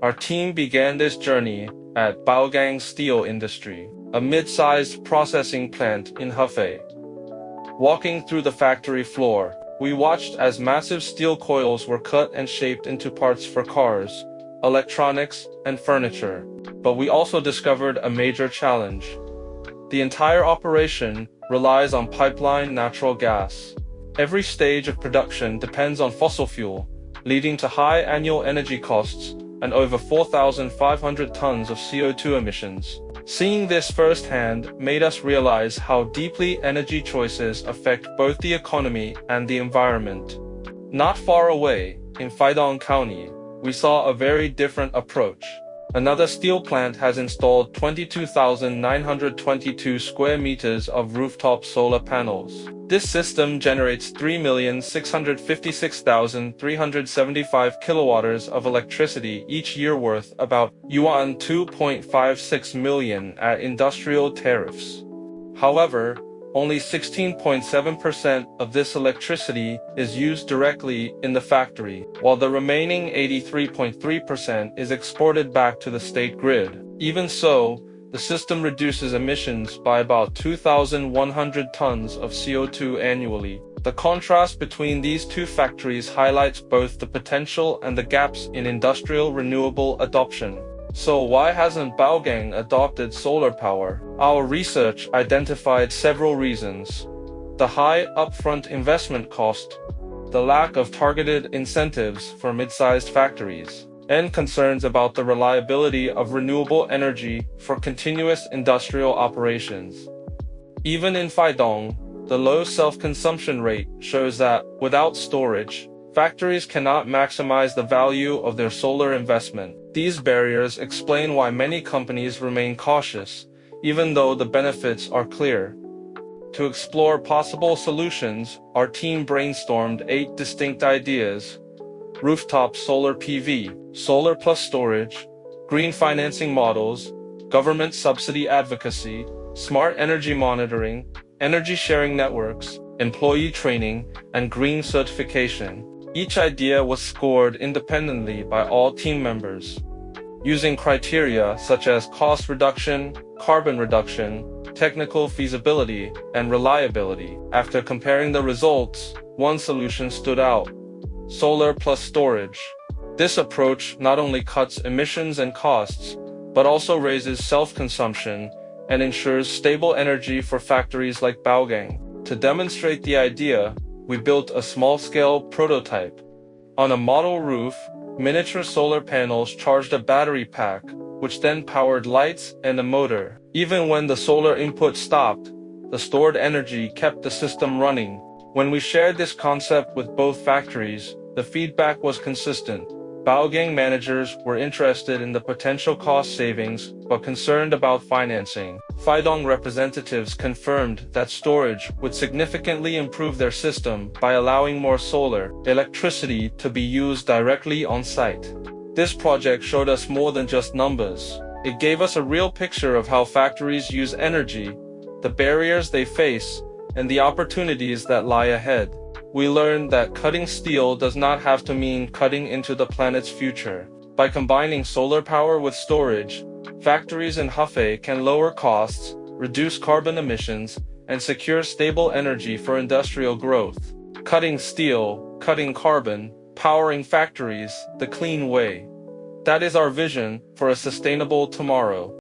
Our team began this journey at Baogang Steel Industry, a mid-sized processing plant in Hefei. Walking through the factory floor, we watched as massive steel coils were cut and shaped into parts for cars, electronics, and furniture. But we also discovered a major challenge. The entire operation relies on pipeline natural gas. Every stage of production depends on fossil fuel, leading to high annual energy costs and over 4,500 tons of CO2 emissions. Seeing this firsthand made us realize how deeply energy choices affect both the economy and the environment. Not far away, in Feidong County, we saw a very different approach. Another steel plant has installed 22,922 square meters of rooftop solar panels. This system generates 3,656,375 kilowatts of electricity each year, worth about yuan 2.56 million at industrial tariffs. However, only 16.7% of this electricity is used directly in the factory, while the remaining 83.3% is exported back to the state grid. Even so, the system reduces emissions by about 2,100 tons of CO2 annually. The contrast between these two factories highlights both the potential and the gaps in industrial renewable adoption. So why hasn't Baogang adopted solar power? Our research identified several reasons: the high upfront investment cost, the lack of targeted incentives for mid-sized factories, and concerns about the reliability of renewable energy for continuous industrial operations. Even in Feidong, the low self-consumption rate shows that, without storage, factories cannot maximize the value of their solar investment. These barriers explain why many companies remain cautious, even though the benefits are clear. To explore possible solutions, our team brainstormed 8 distinct ideas: rooftop solar PV, solar plus storage, green financing models, government subsidy advocacy, smart energy monitoring, energy sharing networks, employee training, and green certification. Each idea was scored independently by all team members, using criteria such as cost reduction, carbon reduction, technical feasibility, and reliability. After comparing the results, one solution stood out: solar plus storage. This approach not only cuts emissions and costs, but also raises self-consumption and ensures stable energy for factories like Baogang. To demonstrate the idea, we built a small-scale prototype. On a model roof, miniature solar panels charged a battery pack, which then powered lights and a motor. Even when the solar input stopped, the stored energy kept the system running. When we shared this concept with both factories, the feedback was consistent. Baogang managers were interested in the potential cost savings, but concerned about financing. Feidong representatives confirmed that storage would significantly improve their system by allowing more solar electricity to be used directly on site. This project showed us more than just numbers. It gave us a real picture of how factories use energy, the barriers they face, and the opportunities that lie ahead. We learned that cutting steel does not have to mean cutting into the planet's future. By combining solar power with storage, factories in Hefei can lower costs, reduce carbon emissions, and secure stable energy for industrial growth. Cutting steel, cutting carbon, powering factories the clean way. That is our vision for a sustainable tomorrow.